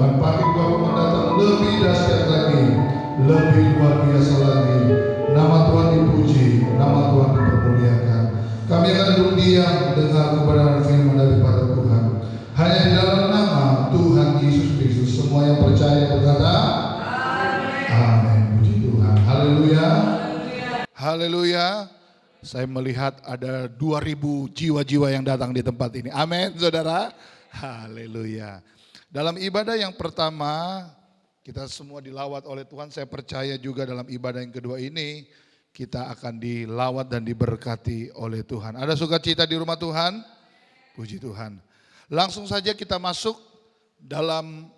Tuhan. Pagi Tuhan mendatang lebih dahsyat lagi, lebih luar biasa lagi. Nama Tuhan dipuji, nama Tuhan dipermuliakan. Kami akan duduk diam dengar kebenaran firman daripada Tuhan. Hanya di dalam nama Tuhan Yesus Kristus semua yang percaya berkata amin. Amin. Puji Tuhan. Haleluya. Haleluya. Saya melihat ada 2000 jiwa-jiwa yang datang di tempat ini. Amin, saudara. Haleluya. Dalam ibadah yang pertama, kita semua dilawat oleh Tuhan. Saya percaya juga dalam ibadah yang kedua ini, kita akan dilawat dan diberkati oleh Tuhan. Ada sukacita di rumah Tuhan? Puji Tuhan. Langsung saja kita masuk dalam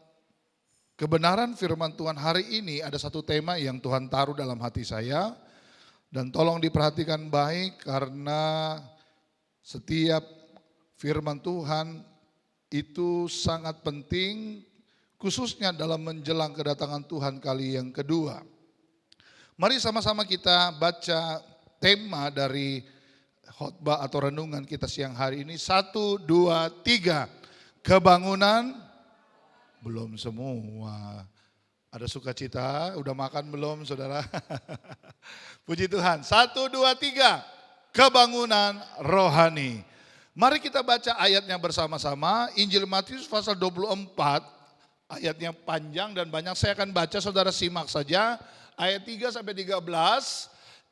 kebenaran firman Tuhan hari ini. Ada satu tema yang Tuhan taruh dalam hati saya. Dan tolong diperhatikan baik karena setiap firman Tuhan itu sangat penting khususnya dalam menjelang kedatangan Tuhan kali yang kedua. Mari sama-sama kita baca tema dari khotbah atau renungan kita siang hari ini. 1, 2, 3. Kebangunan belum semua. Ada sukacita, udah makan belum saudara? Puji Tuhan. 1, 2, 3. Kebangunan rohani. Mari kita baca ayatnya bersama-sama. Injil Matius pasal 24. Ayatnya panjang dan banyak. Saya akan baca, saudara simak saja. Ayat 3 sampai 13.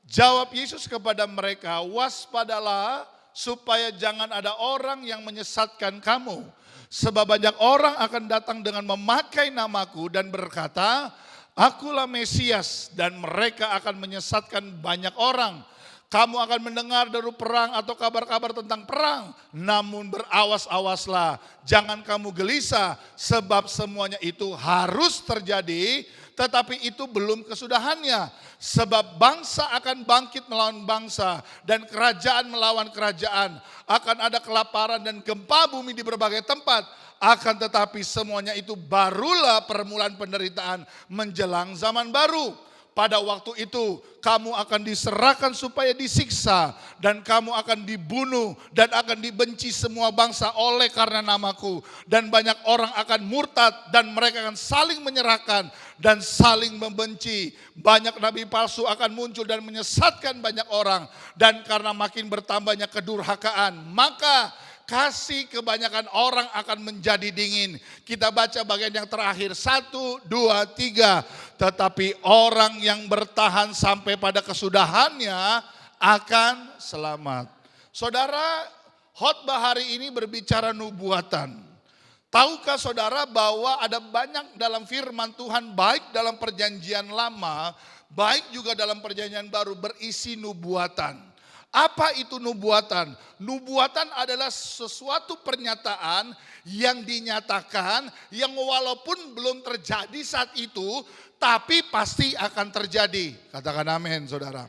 Jawab Yesus kepada mereka, waspadalah supaya jangan ada orang yang menyesatkan kamu. Sebab banyak orang akan datang dengan memakai namaku dan berkata, akulah Mesias, dan mereka akan menyesatkan banyak orang. Kamu akan mendengar deru perang atau kabar-kabar tentang perang. Namun berawas-awaslah, jangan kamu gelisah, sebab semuanya itu harus terjadi, tetapi itu belum kesudahannya. Sebab bangsa akan bangkit melawan bangsa dan kerajaan melawan kerajaan. Akan ada kelaparan dan gempa bumi di berbagai tempat. Akan tetapi semuanya itu barulah permulaan penderitaan menjelang zaman baru. Pada waktu itu kamu akan diserahkan supaya disiksa dan kamu akan dibunuh dan akan dibenci semua bangsa oleh karena namaku. Dan banyak orang akan murtad dan mereka akan saling menyerahkan dan saling membenci. Banyak nabi palsu akan muncul dan menyesatkan banyak orang. Dan karena makin bertambahnya kedurhakaan, maka kasih kebanyakan orang akan menjadi dingin. Kita baca bagian yang terakhir. 1, 2, 3. Tetapi orang yang bertahan sampai pada kesudahannya akan selamat. Saudara, khotbah hari ini berbicara nubuatan. Tahukah saudara bahwa ada banyak dalam firman Tuhan, baik dalam perjanjian lama, baik juga dalam perjanjian baru, berisi nubuatan. Apa itu nubuatan? Nubuatan adalah sesuatu pernyataan yang dinyatakan, yang walaupun belum terjadi saat itu, tapi pasti akan terjadi. Katakan amin, saudara.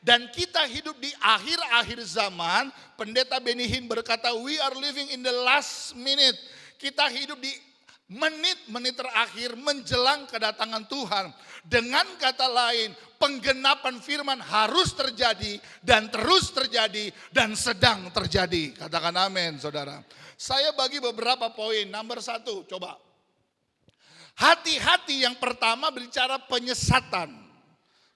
Dan kita hidup di akhir-akhir zaman. Pendeta Benny Hinn berkata, we are living in the last minute. Kita hidup di menit-menit terakhir menjelang kedatangan Tuhan. Dengan kata lain, penggenapan firman harus terjadi dan terus terjadi dan sedang terjadi. Katakan amin, saudara. Saya bagi beberapa poin. Nomor 1, coba. Hati-hati, yang pertama bicara penyesatan.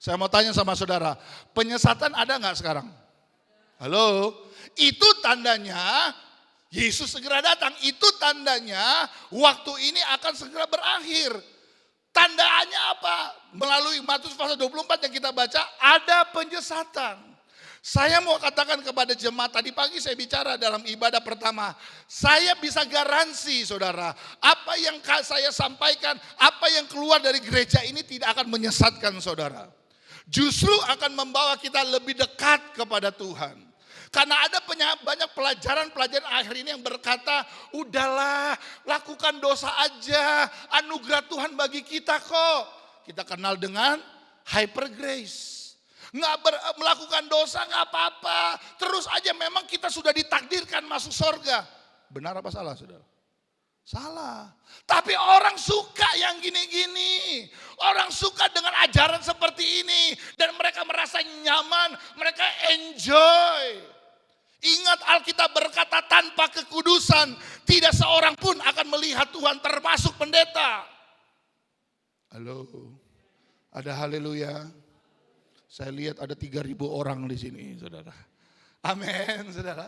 Saya mau tanya sama saudara, penyesatan ada nggak sekarang? Halo? Itu tandanya Yesus segera datang. Itu tandanya waktu ini akan segera berakhir. Tandanya apa? Melalui Matius pasal 24 yang kita baca, ada penyesatan. Saya mau katakan kepada jemaat, tadi pagi saya bicara dalam ibadah pertama. Saya bisa garansi saudara, apa yang saya sampaikan, apa yang keluar dari gereja ini tidak akan menyesatkan saudara. Justru akan membawa kita lebih dekat kepada Tuhan. Karena ada banyak pelajaran-pelajaran akhir ini yang berkata, udahlah lakukan dosa aja, anugerah Tuhan bagi kita kok. Kita kenal dengan hyper grace. Melakukan dosa nggak apa-apa, terus aja memang kita sudah ditakdirkan masuk surga. Benar apa salah saudara? Salah. Tapi orang suka yang gini-gini. Orang suka dengan ajaran seperti ini. Dan mereka merasa nyaman, mereka enjoy. Ingat Alkitab berkata tanpa kekudusan tidak seorang pun akan melihat Tuhan termasuk pendeta. Halo. Ada haleluya. Saya lihat ada 3.000 orang di sini, saudara. Amin, saudara.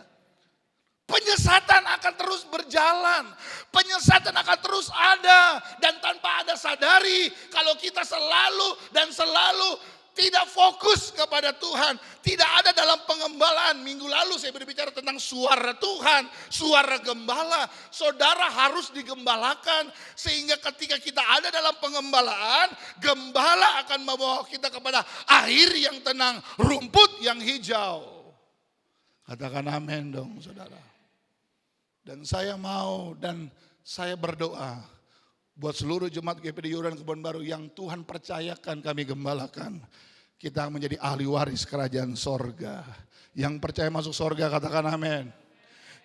Penyesatan akan terus berjalan. Penyesatan akan terus ada. Dan tanpa ada sadari, kalau kita selalu dan selalu tidak fokus kepada Tuhan, tidak ada dalam pengembalaan. Minggu lalu saya berbicara tentang suara Tuhan, suara gembala. Saudara harus digembalakan, sehingga ketika kita ada dalam pengembalaan, gembala akan membawa kita kepada air yang tenang, rumput yang hijau. Katakan amin dong, saudara. Dan saya mau dan saya berdoa buat seluruh jemaat GPD Yoran Kebon Baru yang Tuhan percayakan kami gembalakan. Kita menjadi ahli waris kerajaan sorga. Yang percaya masuk sorga katakan amin.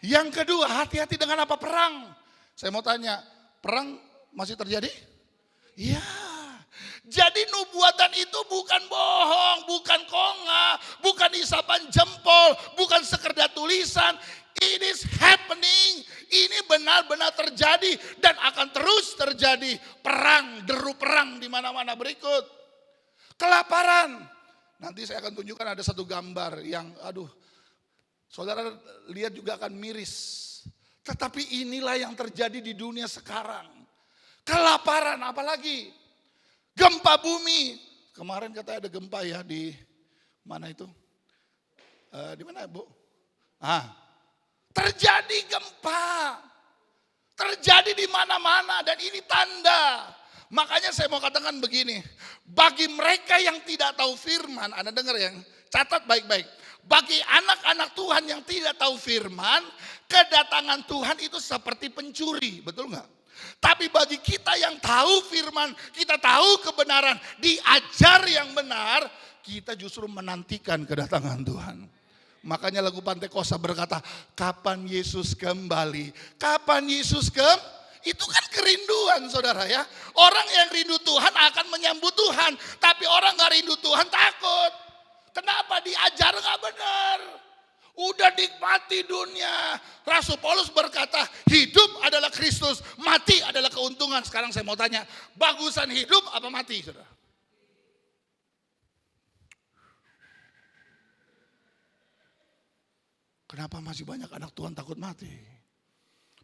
Yang kedua, hati-hati dengan apa? Perang. Saya mau tanya, perang masih terjadi? Iya. Jadi nubuatan itu bukan bohong, bukan konga, bukan isapan jempol, bukan sekedar tulisan. It is happening. Ini benar-benar terjadi dan akan terus terjadi. Perang, deru perang di mana-mana. Berikut. Kelaparan. Nanti saya akan tunjukkan ada satu gambar yang saudara lihat juga akan miris. Tetapi inilah yang terjadi di dunia sekarang. Kelaparan, apalagi gempa bumi. Kemarin katanya ada gempa ya di mana itu? Di mana, Bu? Terjadi gempa. Terjadi di mana-mana dan ini tanda. Makanya saya mau katakan begini. Bagi mereka yang tidak tahu firman, Anda dengar yang catat baik-baik. Bagi anak-anak Tuhan yang tidak tahu firman, kedatangan Tuhan itu seperti pencuri, betul nggak? Tapi bagi kita yang tahu firman, kita tahu kebenaran, diajar yang benar, kita justru menantikan kedatangan Tuhan. Makanya lagu Pantekosta berkata, kapan Yesus kembali? Kapan Yesus Itu kan kerinduan, saudara ya. Orang yang rindu Tuhan akan menyambut Tuhan. Tapi orang gak rindu Tuhan takut. Kenapa? Diajar gak benar. Udah nikmati dunia. Rasul Paulus berkata, hidup adalah Kristus, mati adalah keuntungan. Sekarang saya mau tanya, bagusan hidup apa mati, saudara? Kenapa masih banyak anak Tuhan takut mati?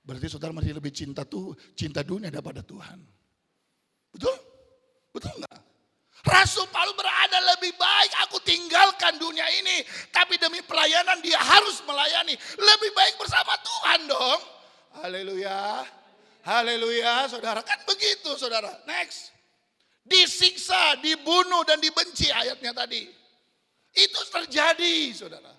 Berarti saudara masih lebih cinta dunia daripada Tuhan. Betul? Betul enggak? Rasul Paulus berada lebih baik aku tinggalkan dunia ini. Tapi demi pelayanan dia harus melayani. Lebih baik bersama Tuhan dong. Haleluya. Haleluya saudara. Kan begitu saudara. Next. Disiksa, dibunuh dan dibenci ayatnya tadi. Itu terjadi saudara.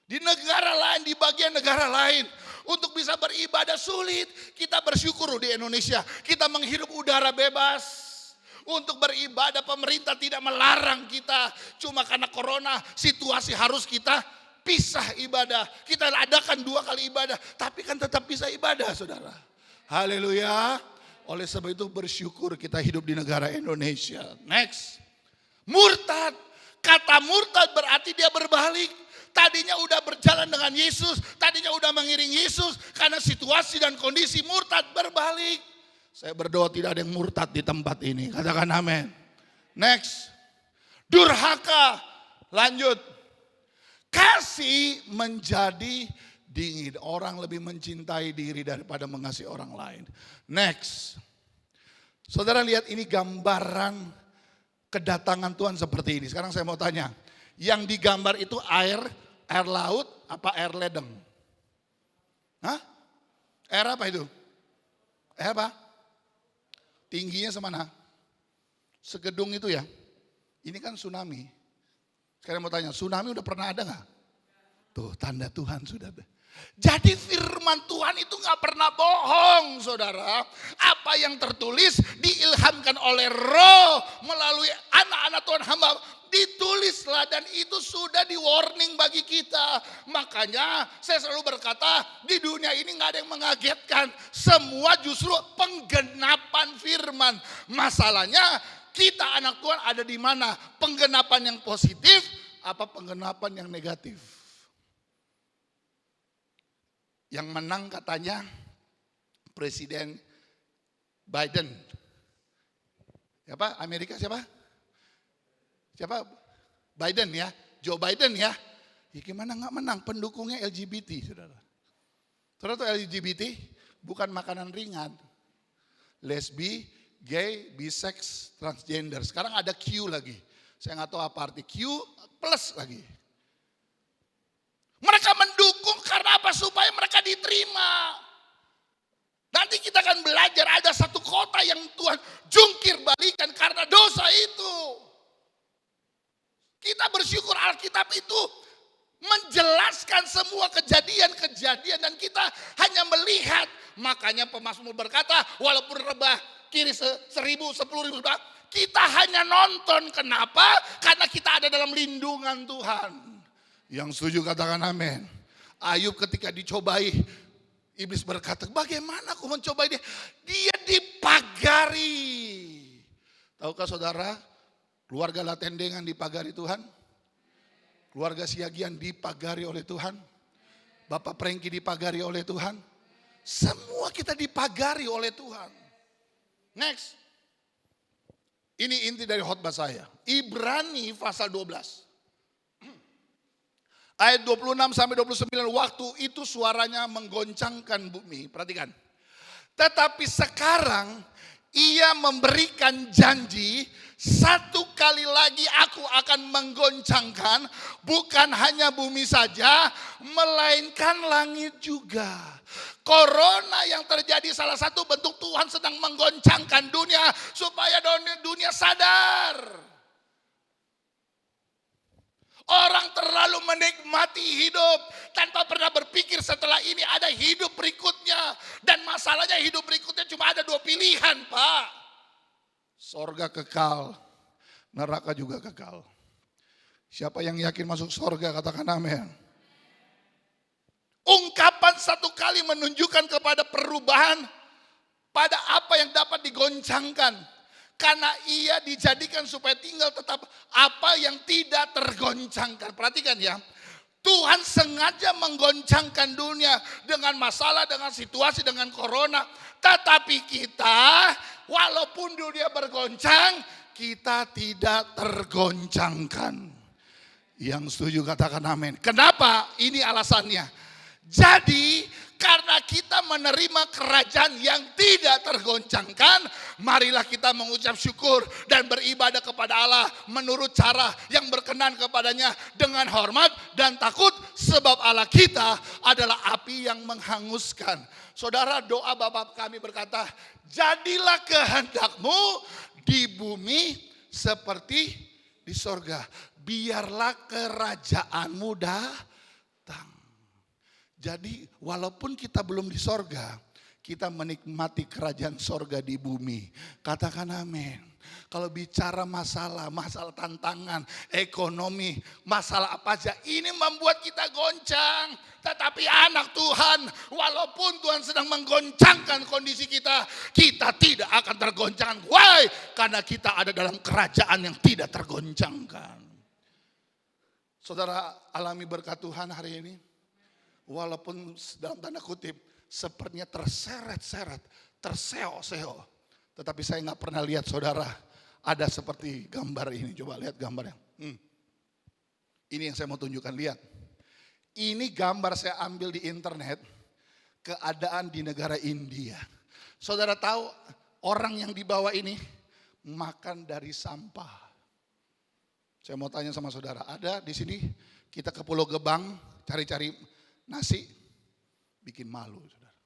Di negara lain, di bagian negara lain. Untuk bisa beribadah sulit. Kita bersyukur di Indonesia. Kita menghirup udara bebas. Untuk beribadah pemerintah tidak melarang kita. Cuma karena corona situasi harus kita pisah ibadah. Kita adakan 2 kali ibadah. Tapi kan tetap bisa ibadah saudara. Haleluya. Oleh sebab itu bersyukur kita hidup di negara Indonesia. Next. Murtad. Kata murtad berarti dia berbalik. Tadinya udah berjalan dengan Yesus, tadinya udah mengiring Yesus, karena situasi dan kondisi murtad berbalik. Saya berdoa tidak ada yang murtad di tempat ini, katakan amin. Next, durhaka, lanjut. Kasih menjadi dingin, orang lebih mencintai diri daripada mengasihi orang lain. Next, saudara lihat ini gambaran kedatangan Tuhan seperti ini. Sekarang saya mau tanya, yang digambar itu air laut apa air ledeng? Hah? Air apa itu? Air apa? Tingginya semana? Segedung itu ya? Ini kan tsunami. Sekarang mau tanya, tsunami udah pernah ada gak? Tuh tanda Tuhan sudah. Jadi firman Tuhan itu gak pernah bohong saudara. Apa yang tertulis diilhamkan oleh Roh melalui anak-anak Tuhan hamba. Ditulislah dan itu sudah di warning bagi kita. Makanya saya selalu berkata di dunia ini gak ada yang mengagetkan. Semua justru penggenapan firman. Masalahnya kita anak Tuhan ada di mana? Penggenapan yang positif apa penggenapan yang negatif? Yang menang katanya Presiden Biden. Siapa? Amerika siapa? Siapa? Biden ya, Joe Biden ya. Ya gimana nggak menang? Pendukungnya LGBT, saudara. Saudara tuh LGBT bukan makanan ringan. Lesbi, gay, bisex, transgender. Sekarang ada Q lagi. Saya nggak tahu apa arti Q plus lagi. Mereka mendukung karena apa? Supaya mereka diterima. Nanti kita akan belajar ada satu kota yang Tuhan jungkir balikan karena dosa itu. Kita bersyukur Alkitab itu menjelaskan semua kejadian-kejadian dan kita hanya melihat. Makanya pemazmur berkata, walaupun rebah kiri 1,000, 10,000, kita hanya nonton. Kenapa? Karena kita ada dalam lindungan Tuhan. Yang setuju katakan amin. Ayub ketika dicobai, iblis berkata, bagaimana aku mencobai dia? Dia dipagari. Tahukah saudara, keluarga Latendengan dipagari Tuhan? Keluarga Siagian dipagari oleh Tuhan? Bapak Prengki dipagari oleh Tuhan? Semua kita dipagari oleh Tuhan. Next. Ini inti dari khotbah saya. Ibrani pasal 12. Ayat 26 sampai 29, waktu itu suaranya menggoncangkan bumi. Perhatikan. Tetapi sekarang ia memberikan janji, satu kali lagi aku akan menggoncangkan bukan hanya bumi saja, melainkan langit juga. Corona yang terjadi salah satu bentuk Tuhan sedang menggoncangkan dunia supaya dunia sadar. Orang terlalu menikmati hidup tanpa pernah berpikir setelah ini ada hidup berikutnya. Dan masalahnya hidup berikutnya cuma ada 2 pilihan, Pak. Sorga kekal, neraka juga kekal. Siapa yang yakin masuk sorga katakan amin. Ungkapan satu kali menunjukkan kepada perubahan pada apa yang dapat digoncangkan. Karena ia dijadikan supaya tinggal tetap apa yang tidak tergoncangkan. Perhatikan ya. Tuhan sengaja menggoncangkan dunia dengan masalah, dengan situasi, dengan corona. Tetapi kita, walaupun dunia bergoncang, kita tidak tergoncangkan. Yang setuju katakan amin. Kenapa? Ini alasannya. Jadi karena kita menerima kerajaan yang tidak tergoncangkan, marilah kita mengucap syukur dan beribadah kepada Allah menurut cara yang berkenan kepadanya dengan hormat dan takut, sebab Allah kita adalah api yang menghanguskan. Saudara, doa Bapa kami berkata, jadilah kehendakmu di bumi seperti di sorga. Biarlah kerajaanmu datang. Jadi walaupun kita belum di sorga, kita menikmati kerajaan sorga di bumi. Katakan amin. Kalau bicara masalah tantangan, ekonomi, masalah apa aja, ini membuat kita goncang. Tetapi anak Tuhan, walaupun Tuhan sedang menggoncangkan kondisi kita, kita tidak akan tergoncangkan. Why? Karena kita ada dalam kerajaan yang tidak tergoncangkan. Saudara alami berkat Tuhan hari ini. Walaupun dalam tanda kutip sepertinya terseret-seret, terseo-seo. Tetapi saya nggak pernah lihat saudara ada seperti gambar ini. Coba lihat gambarnya. Ini yang saya mau tunjukkan, lihat. Ini gambar saya ambil di internet, keadaan di negara India. Saudara tahu orang yang di bawah ini makan dari sampah. Saya mau tanya sama saudara, ada di sini kita ke Pulau Gebang cari-cari nasi, bikin malu saudara.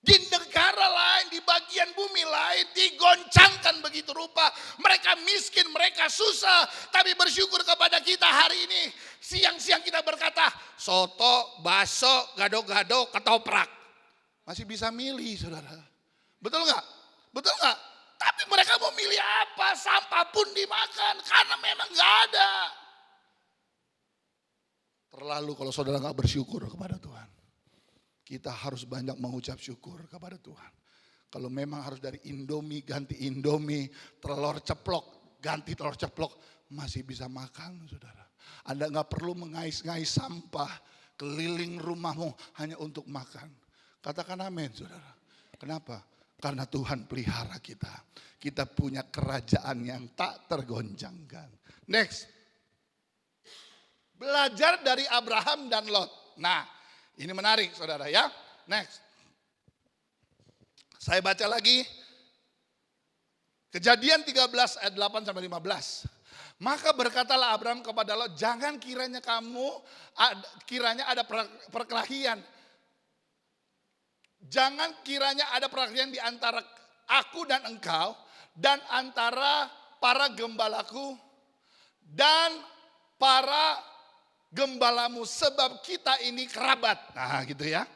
Di negara lain, di bagian bumi lain digoncangkan begitu rupa. Mereka miskin, mereka susah. Tapi bersyukur kepada kita hari ini. Siang-siang kita berkata, soto, bakso, gado-gado, ketoprak. Masih bisa milih saudara. Betul gak? Betul gak? Tapi mereka mau milih apa? Sampah pun dimakan karena memang gak ada. Terlalu kalau saudara gak bersyukur kepada Tuhan. Kita harus banyak mengucap syukur kepada Tuhan. Kalau memang harus dari Indomie ganti Indomie, telur ceplok ganti telur ceplok, masih bisa makan saudara. Anda gak perlu mengais-ngais sampah keliling rumahmu hanya untuk makan. Katakan amin saudara. Kenapa? Karena Tuhan pelihara kita. Kita punya kerajaan yang tak tergoncangkan. Next. Belajar dari Abraham dan Lot. Nah, ini menarik saudara ya. Next. Saya baca lagi. Kejadian 13 ayat 8 sampai 15. Maka berkatalah Abraham kepada Lot, jangan kiranya ada perkelahian. Jangan kiranya ada perkelahian di antara aku dan engkau, dan antara para gembalaku dan para gembalamu, sebab kita ini kerabat. Nah gitu ya.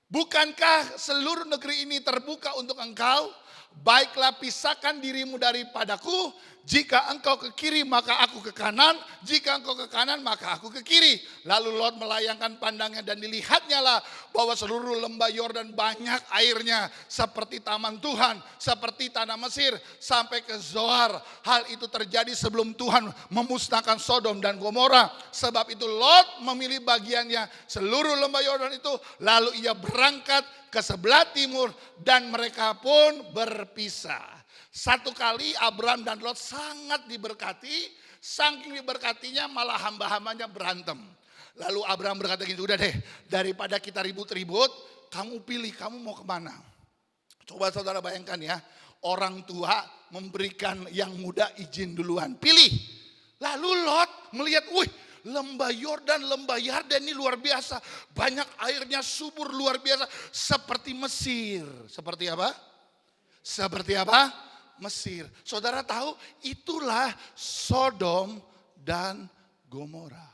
Bukankah seluruh negeri ini terbuka untuk engkau? Baiklah pisahkan dirimu daripadaku. Jika engkau ke kiri maka aku ke kanan. Jika engkau ke kanan maka aku ke kiri. Lalu Lot melayangkan pandangnya dan dilihatnya lah bahwa seluruh lembah Yordan banyak airnya. Seperti taman Tuhan, seperti tanah Mesir sampai ke Zoar. Hal itu terjadi sebelum Tuhan memusnahkan Sodom dan Gomora. Sebab itu Lot memilih bagiannya seluruh lembah Yordan itu. Lalu ia berangkat ke sebelah timur dan mereka pun berpisah. Satu kali Abraham dan Lot sangat diberkati, saking diberkatinya malah hamba-hambanya berantem. Lalu Abraham berkata gini, udah deh daripada kita ribut-ribut, kamu pilih kamu mau kemana. Coba saudara bayangkan ya, orang tua memberikan yang muda izin duluan, pilih. Lalu Lot melihat, wih lembah Yarden ini luar biasa. Banyak airnya subur luar biasa. Seperti Mesir. Seperti apa? Seperti apa? Mesir. Saudara tahu itulah Sodom dan Gomora.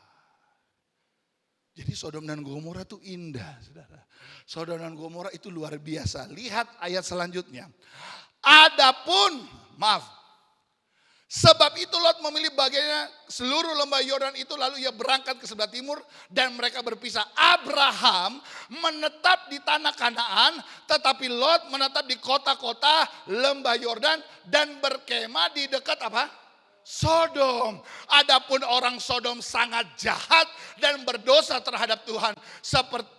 Jadi Sodom dan Gomora itu indah, saudara. Sodom dan Gomora itu luar biasa. Lihat ayat selanjutnya. Sebab itu Lot memilih bagiannya seluruh lembah Yordan itu, lalu ia berangkat ke sebelah timur dan mereka berpisah. Abraham menetap di tanah Kanaan, tetapi Lot menetap di kota-kota lembah Yordan dan berkemah di dekat apa? Sodom. Adapun orang Sodom sangat jahat dan berdosa terhadap Tuhan.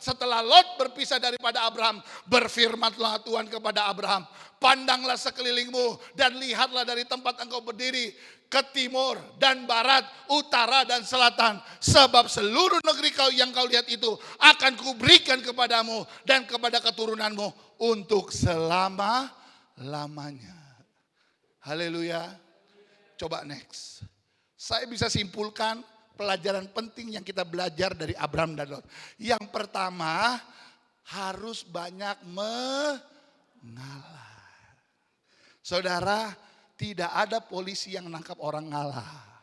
Setelah Lot berpisah daripada Abraham, berfirmanlah Tuhan kepada Abraham, pandanglah sekelilingmu dan lihatlah dari tempat engkau berdiri ke timur dan barat, utara dan selatan. Sebab seluruh negeri yang kau lihat itu akan kuberikan kepadamu dan kepada keturunanmu untuk selama-lamanya. Haleluya. Coba next. Saya bisa simpulkan pelajaran penting yang kita belajar dari Abraham dan Lot. Yang pertama, harus banyak mengalah. Saudara, tidak ada polisi yang nangkap orang ngalah.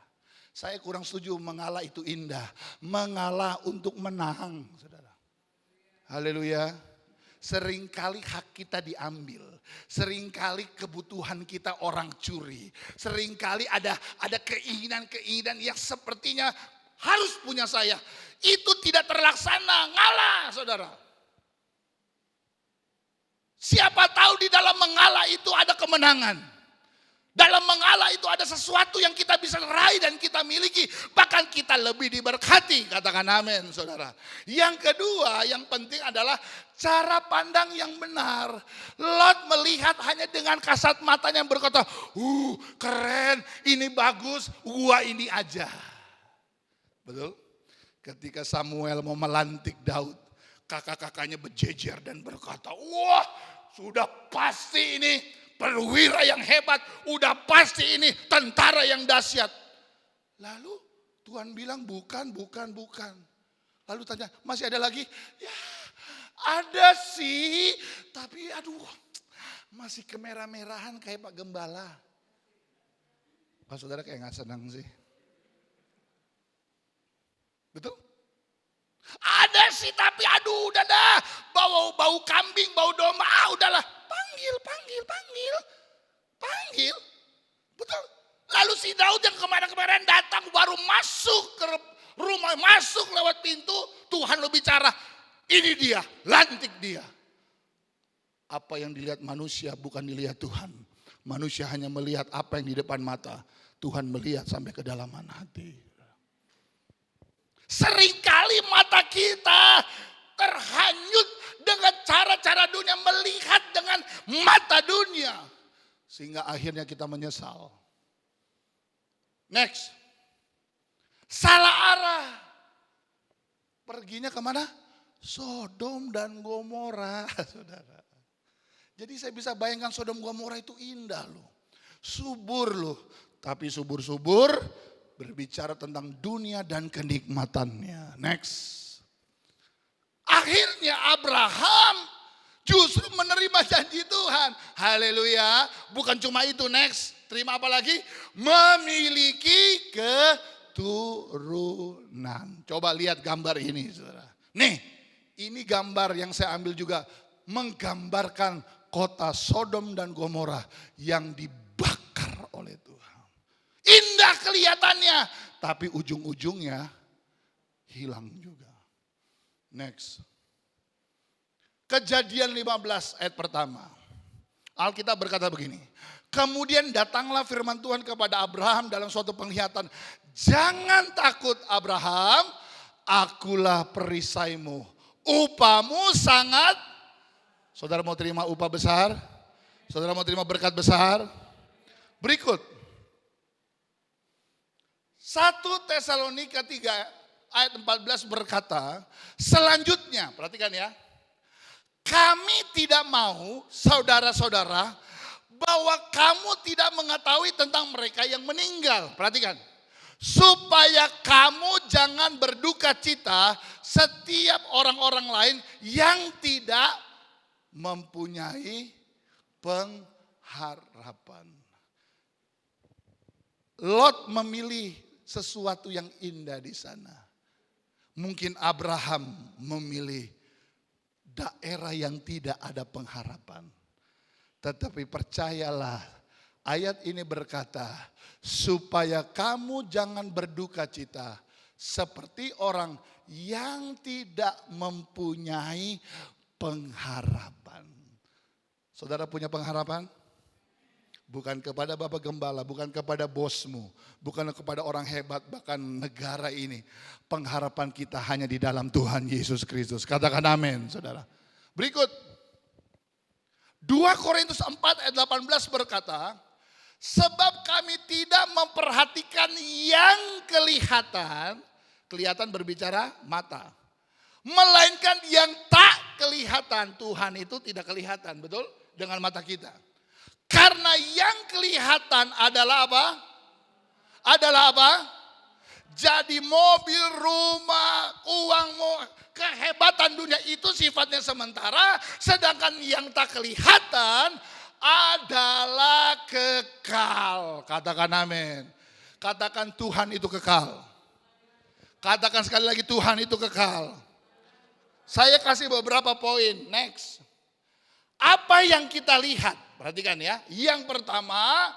Saya kurang setuju mengalah itu indah. Mengalah untuk menang, saudara. Haleluya. Seringkali hak kita diambil. Seringkali kebutuhan kita orang curi. Seringkali ada keinginan-keinginan yang sepertinya harus punya saya. Itu tidak terlaksana, ngalah saudara. Siapa tahu di dalam mengalah itu ada kemenangan. Dalam mengalah itu ada sesuatu yang kita bisa raih dan kita miliki. Bahkan kita lebih diberkati. Katakan amin saudara. Yang kedua yang penting adalah cara pandang yang benar. Lot melihat hanya dengan kasat matanya yang berkata, keren, ini bagus, gua ini aja. Betul? Ketika Samuel mau melantik Daud, kakak-kakaknya berjejer dan berkata, wah sudah pasti ini perwira yang hebat, udah pasti ini tentara yang dahsyat. Lalu Tuhan bilang bukan. Lalu tanya, masih ada lagi? Ya ada sih, tapi aduh masih kemerah-merahan kayak Pak Gembala. Pak saudara kayak gak senang sih. Betul? Ada sih tapi aduh udah dah. Bau kambing, bau domba, udahlah. Panggil. Betul. Lalu si Daud yang kemarin-kemarin datang baru masuk ke rumah, masuk lewat pintu. Tuhan lo bicara, ini dia, lantik dia. Apa yang dilihat manusia bukan dilihat Tuhan. Manusia hanya melihat apa yang di depan mata. Tuhan melihat sampai kedalaman hati. Seringkali mata kita terhanyut dengan cara-cara dunia, melihat dengan mata dunia. Sehingga akhirnya kita menyesal. Next. Salah arah. Perginya kemana? Sodom dan Gomora, saudara. Jadi saya bisa bayangkan Sodom Gomora itu indah loh. Subur loh. Tapi subur-subur berbicara tentang dunia dan kenikmatannya. Next. Akhirnya Abraham justru menerima janji Tuhan. Haleluya. Bukan cuma itu, next. Terima apa lagi? Memiliki keturunan. Coba lihat gambar ini, saudara. Nih, ini gambar yang saya ambil juga. Menggambarkan kota Sodom dan Gomora yang dibakar oleh Tuhan. Indah kelihatannya, tapi ujung-ujungnya hilang juga. Next. Kejadian 15 ayat pertama. Alkitab berkata begini. Kemudian datanglah firman Tuhan kepada Abraham dalam suatu penglihatan. Jangan takut Abraham, akulah perisaimu. Upahmu sangat. Saudara mau terima upah besar? Saudara mau terima berkat besar? Berikut. 1 Tesalonika 3 ayat 14 berkata, selanjutnya, perhatikan ya. Kami tidak mau, saudara-saudara, bahwa kamu tidak mengetahui tentang mereka yang meninggal. Perhatikan. Supaya kamu jangan berduka cita setiap orang-orang lain yang tidak mempunyai pengharapan. Lot memilih sesuatu yang indah di sana. Mungkin Abraham memilih daerah yang tidak ada pengharapan. Tetapi percayalah, ayat ini berkata, supaya kamu jangan berduka cita seperti orang yang tidak mempunyai pengharapan. Saudara punya pengharapan? Bukan kepada Bapak Gembala, bukan kepada bosmu, bukan kepada orang hebat, bahkan negara ini. Pengharapan kita hanya di dalam Tuhan Yesus Kristus. Katakan amin, saudara. Berikut. 2 Korintus 4 ayat 18 berkata, sebab kami tidak memperhatikan yang kelihatan. Kelihatan berbicara mata. Melainkan yang tak kelihatan. Tuhan itu tidak kelihatan, betul? Dengan mata kita. Karena yang kelihatan adalah apa? Adalah apa? Jadi mobil, rumah, uang, kehebatan dunia itu sifatnya sementara. Sedangkan yang tak kelihatan adalah kekal. Katakan amin. Katakan Tuhan itu kekal. Katakan sekali lagi Tuhan itu kekal. Saya kasih beberapa poin. Next. Apa yang kita lihat? Perhatikan ya. Yang pertama,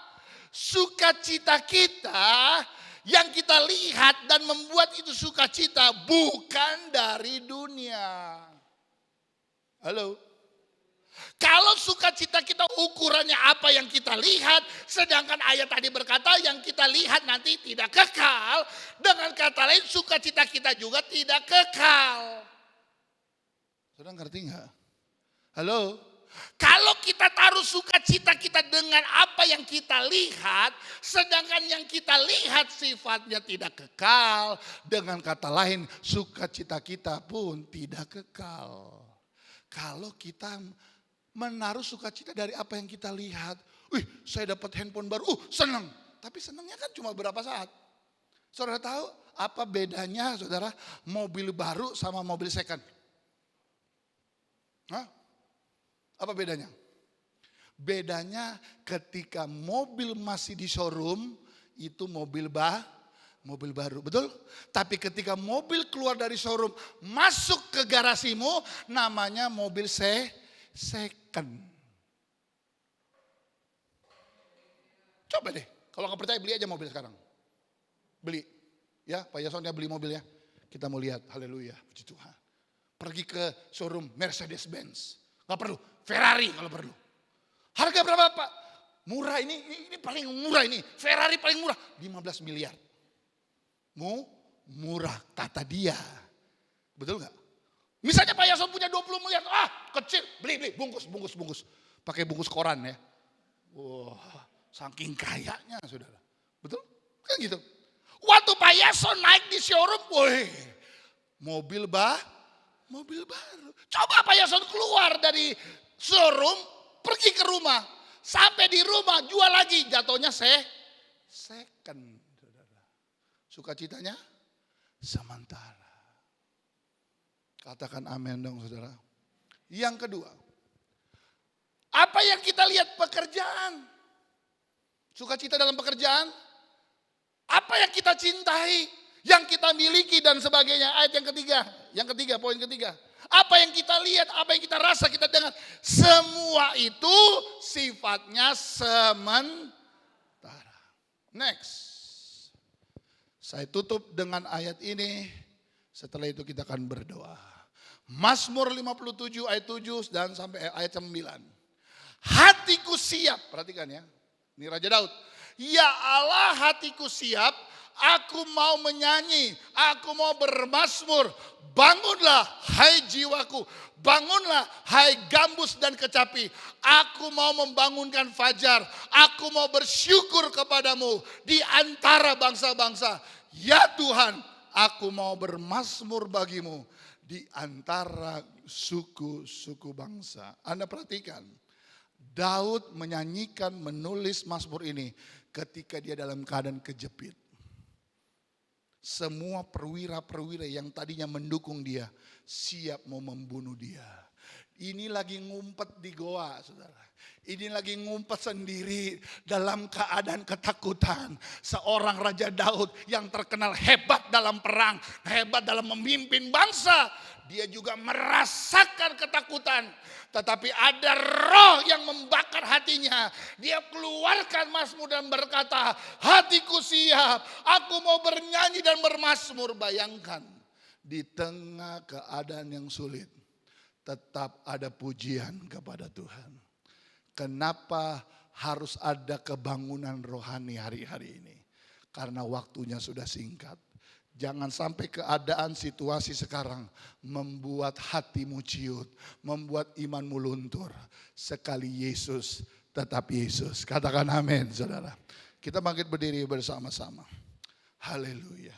sukacita kita yang kita lihat dan membuat itu sukacita bukan dari dunia. Halo. Kalau sukacita kita ukurannya apa yang kita lihat, sedangkan ayat tadi berkata yang kita lihat nanti tidak kekal. Dengan kata lain sukacita kita juga tidak kekal. Saudara ngerti nggak? Halo? Kalau kita taruh sukacita kita dengan apa yang kita lihat, sedangkan yang kita lihat sifatnya tidak kekal. Dengan kata lain, sukacita kita pun tidak kekal. Kalau kita menaruh sukacita dari apa yang kita lihat. Wih, saya dapat handphone baru, senang. Tapi senangnya kan cuma berapa saat. Saudara tahu apa bedanya, saudara, mobil baru sama mobil second? Hah? Apa bedanya? Bedanya ketika mobil masih di showroom, itu mobil baru, betul? Tapi ketika mobil keluar dari showroom, masuk ke garasimu, namanya mobil second. Coba deh, kalau nggak percaya beli aja mobil sekarang. Beli, ya Pak Yasonnya beli mobil ya. Kita mau lihat, haleluya, puji Tuhan. Pergi ke showroom Mercedes-Benz. Gak perlu, Ferrari kalau perlu. Harga berapa Pak? Murah ini paling murah ini. Ferrari paling murah, 15 miliar. Murah, kata dia. Betul gak? Misalnya Pak Yason punya 20 miliar, kecil, beli, bungkus. Pakai bungkus koran ya. Wah, saking kayanya saudara. Betul? Kan gitu. Waktu Pak Yason naik di showroom, woi, mobil baru. Coba Pak Yason keluar dari showroom, pergi ke rumah. Sampai di rumah, jual lagi. Jatuhnya second. Sukacitanya sementara. Katakan amin dong saudara. Yang kedua, apa yang kita lihat pekerjaan? Sukacita dalam pekerjaan? Apa yang kita cintai? Yang kita miliki dan sebagainya. Ayat yang ketiga, poin ketiga. Apa yang kita lihat, apa yang kita rasa, kita dengar. Semua itu sifatnya sementara. Next. Saya tutup dengan ayat ini. Setelah itu kita akan berdoa. Mazmur 57 ayat 7 dan sampai ayat 9. Hatiku siap, perhatikan ya. Ini Raja Daud. Ya Allah, hatiku siap, aku mau menyanyi, aku mau bermazmur. Bangunlah hai jiwaku, bangunlah hai gambus dan kecapi. Aku mau membangunkan fajar, aku mau bersyukur kepadamu di antara bangsa-bangsa. Ya Tuhan, aku mau bermazmur bagimu di antara suku-suku bangsa. Anda perhatikan, Daud menyanyikan, menulis mazmur ini ketika dia dalam keadaan kejepit. Semua perwira-perwira yang tadinya mendukung dia siap mau membunuh dia. Ini lagi ngumpet di goa, saudara. Ini lagi ngumpet sendiri dalam keadaan ketakutan. Seorang Raja Daud yang terkenal hebat dalam perang, hebat dalam memimpin bangsa. Dia juga merasakan ketakutan. Tetapi ada roh yang membakar hatinya. Dia keluarkan mazmur dan berkata, hatiku siap, aku mau bernyanyi dan bermazmur. Bayangkan, di tengah keadaan yang sulit, tetap ada pujian kepada Tuhan. Kenapa harus ada kebangunan rohani hari-hari ini? Karena waktunya sudah singkat. Jangan sampai keadaan situasi sekarang membuat hatimu ciut, membuat imanmu luntur. Sekali Yesus, tetap Yesus. Katakan amin, saudara. Kita bangkit berdiri bersama-sama. Haleluya.